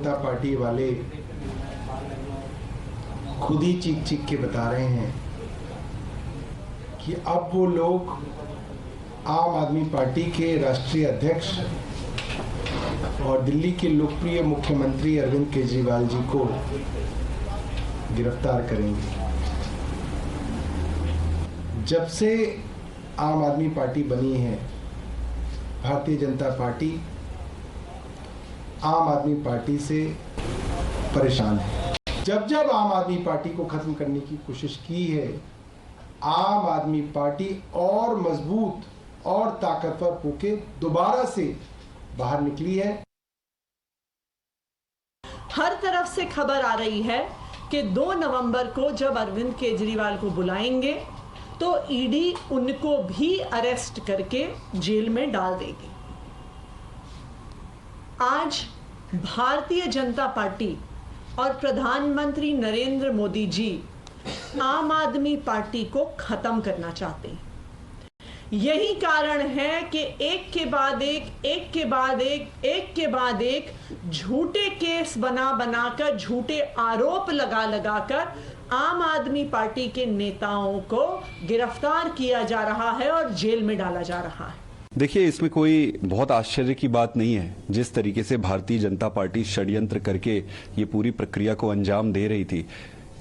जनता party वाले खुद ही चीख चीख के बता रहे हैं कि अब वो लोग आम आदमी पार्टी के राष्ट्रीय अध्यक्ष और दिल्ली के लोकप्रिय मुख्यमंत्री अरविंद केजरीवाल जी को गिरफ्तार करेंगे। जब से आम आदमी पार्टी बनी है, भारतीय जनता पार्टी आम आदमी पार्टी से परेशान है। जब जब आम आदमी पार्टी को खत्म करने की कोशिश की है, आम आदमी पार्टी और मजबूत और ताकतवर होकर दोबारा से बाहर निकली है। हर तरफ से खबर आ रही है कि 2 नवंबर को जब अरविंद केजरीवाल को बुलाएंगे तो ईडी उनको भी अरेस्ट करके जेल में डाल देगी। आज भारतीय जनता पार्टी और प्रधानमंत्री नरेंद्र मोदी जी आम आदमी पार्टी को खत्म करना चाहते हैं। यही कारण है कि एक के बाद एक झूठे केस बनाकर झूठे आरोप लगाकर आम आदमी पार्टी के नेताओं को गिरफ्तार किया जा रहा है और जेल में डाला जा रहा है। देखिए, इसमें कोई बहुत आश्चर्य की बात नहीं है। जिस तरीके से भारतीय जनता पार्टी षड्यंत्र करके ये पूरी प्रक्रिया को अंजाम दे रही थी,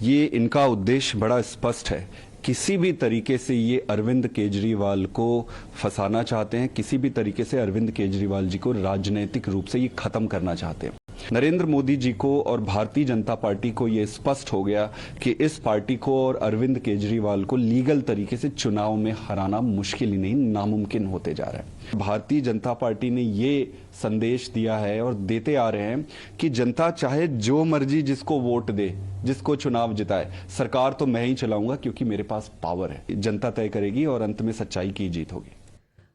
ये इनका उद्देश्य बड़ा स्पष्ट है। किसी भी तरीके से ये अरविंद केजरीवाल को फंसाना चाहते हैं, किसी भी तरीके से अरविंद केजरीवाल जी को राजनीतिक रूप से ये खत्म करना चाहते हैं। नरेंद्र मोदी जी को और भारतीय जनता पार्टी को ये स्पष्ट हो गया कि इस पार्टी को और अरविंद केजरीवाल को लीगल तरीके से चुनाव में हराना मुश्किल ही नहीं, नामुमकिन होते जा रहा है। भारतीय जनता पार्टी ने ये संदेश दिया है और देते आ रहे हैं कि जनता चाहे जो मर्जी जिसको वोट दे, जिसको चुनाव जिताए, सरकार तो मैं ही चलाऊंगा क्योंकि मेरे पास पावर है। जनता तय करेगी और अंत में सच्चाई की जीत होगी।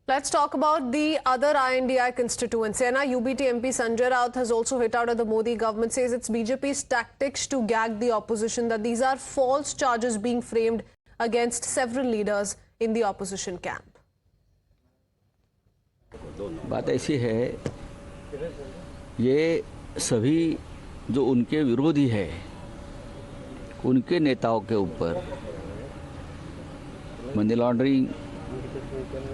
Let's talk about the other INDI constituency. And our UBT MP Sanjay Raut has also hit out at the Modi government, says it's BJP's tactics to gag the opposition, that these are false charges being framed against several leaders in the opposition camp. बात ऐसी है, ये सभी जो उनके विरोधी है, उनके नेताओं के ऊपर मनी लॉन्ड्रिंग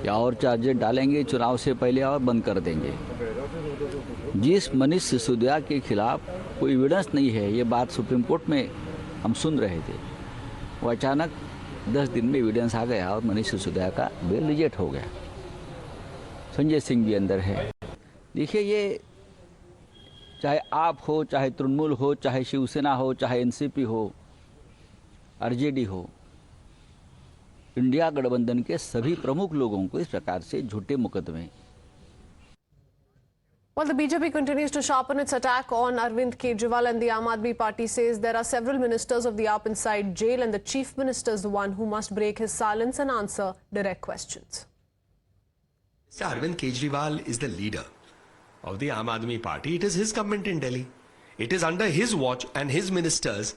या और चार्जेस डालेंगे चुनाव से पहले और बंद कर देंगे। जिस मनीष सिसोदिया के खिलाफ कोई एविडेंस नहीं है, ये बात सुप्रीम कोर्ट में हम सुन रहे थे, वो अचानक 10 दिन में एविडेंस आ गया और मनीष सिसोदिया का बेल रिजेक्ट हो गया। संजय सिंह भी अंदर है। देखिए, ये चाहे आप हो, चाहे तृणमूल हो, चाहे शिवसेना हो, चाहे एनसीपी हो, आरजेडी हो, इंडिया गठबंधन के सभी प्रमुख लोगों को इस प्रकार से झूठे मुकदमे। Well, the BJP continues to sharpen its attack on Arvind Kejriwal, and the Aam Aadmi Party says there are several ministers of the AAP inside jail and the chief minister is the one who must break his silence and answer direct questions. Mr. Arvind Kejriwal is the leader of the Aam Aadmi Party. It is his government in Delhi. It is under his watch, and his ministers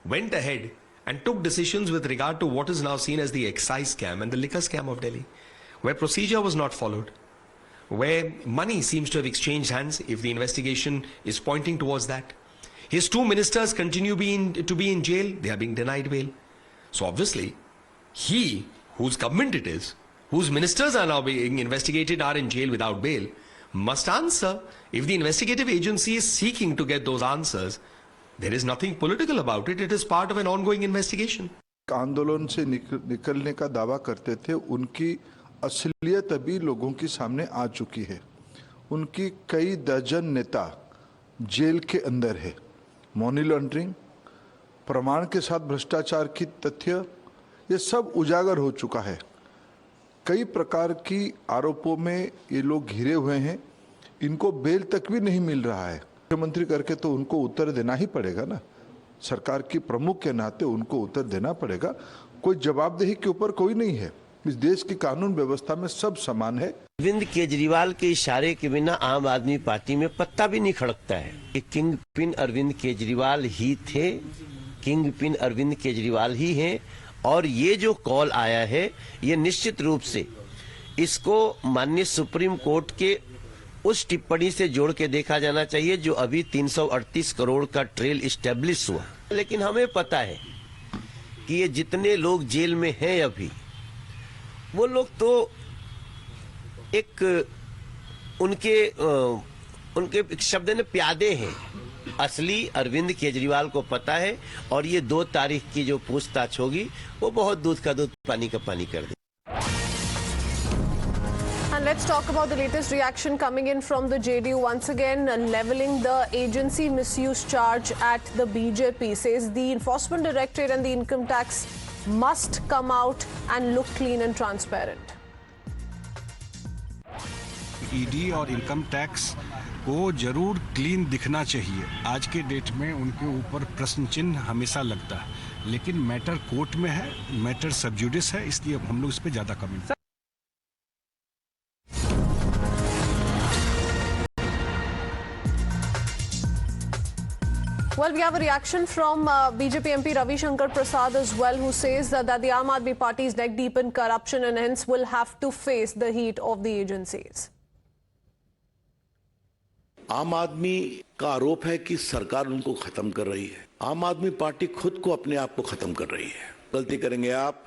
went ahead and took decisions with regard to what is now seen as the excise scam and the liquor scam of Delhi, where procedure was not followed, where money seems to have exchanged hands, if the investigation is pointing towards that. His 2 ministers continue to be in jail. They are being denied bail. So obviously, he, whose government it is, whose ministers are now being investigated, are in jail without bail, must answer. If the investigative agency is seeking to get those answers, there is nothing political about it. It is part of an ongoing investigation. आंदोलन से निकलने का दावा करते थे, उनकी असलियत अभी लोगों के सामने आ चुकी है। उनकी कई दर्जन नेता जेल के अंदर है। मनी लॉन्ड्रिंग, प्रमाण के साथ भ्रष्टाचार की तथ्य, ये सब उजागर हो चुका है। कई प्रकार की आरोपों में ये लोग घिरे हुए हैं। इनको बेल तक भी नहीं मिल रहा है। मुख्यमंत्री करके तो उनको उत्तर देना ही पड़ेगा ना, सरकार की प्रमुख के नाते उनको उत्तर देना पड़ेगा। कोई जवाबदेही के ऊपर कोई नहीं है। इस देश की कानून व्यवस्था में सब समान है। अरविंद केजरीवाल के इशारे के बिना आम आदमी पार्टी में पत्ता भी नहीं खड़कता है। ये किंग पिन अरविंद केजरीवाल ही थे, किंग पिन अरविंद केजरीवाल ही हैं। और ये जो कॉल आया है, ये निश्चित रूप से इसको माननीय सुप्रीम कोर्ट के उस टिप्पणी से जोड़ के देखा जाना चाहिए जो अभी 338 करोड़ का ट्रेल इस्टेब्लिश हुआ। लेकिन हमें पता है कि ये जितने लोग जेल में हैं अभी, वो लोग तो एक उनके एक शब्द में प्यादे हैं। असली अरविंद केजरीवाल को पता है और ये 2 तारीख की जो पूछताछ होगी वो बहुत दूध का दूध पानी का पानी कर दे। And let's talk about the latest reaction coming in from the JDU once again, leveling the agency misuse charge at the BJP. Says the Enforcement Directorate and the Income Tax must come out and look clean and transparent. ED और income tax को जरूर clean दिखना चाहिए। आज के date में उनके ऊपर प्रश्न चिन्ह हमेशा लगता है, लेकिन मैटर कोर्ट में है, मैटर सब जुडिस है, इसलिए हम लोग इस पे ज्यादा comment. Well, we have a reaction from BJP MP Ravi Shankar Prasad as well, who says that the Aam Aadmi Party is neck deep in corruption and hence will have to face the heat of the agencies. आम आदमी का आरोप है कि सरकार उनको खत्म कर रही है। आम आदमी पार्टी खुद को अपने आप को खत्म कर रही है। गलती करेंगे आप,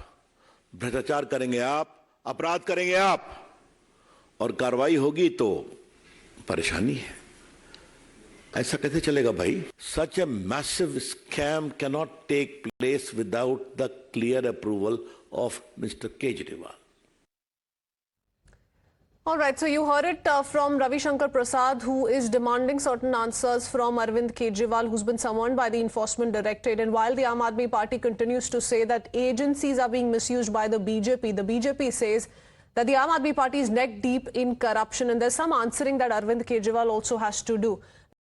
भ्रष्टाचार करेंगे आप, अपराध करेंगे आप, और कार्रवाई होगी तो परेशानी है। ऐसा कैसे चलेगा भाई? Such a massive scam cannot take place without the clear approval of Mr. Kejriwal. All right, so you heard it from Ravi Shankar Prasad, who is demanding certain answers from Arvind Kejriwal, who's been summoned by the Enforcement Directorate. And while the Aam Aadmi Party continues to say that agencies are being misused by the BJP says that the Aam Aadmi Party is neck deep in corruption, and there's some answering that Arvind Kejriwal also has to do.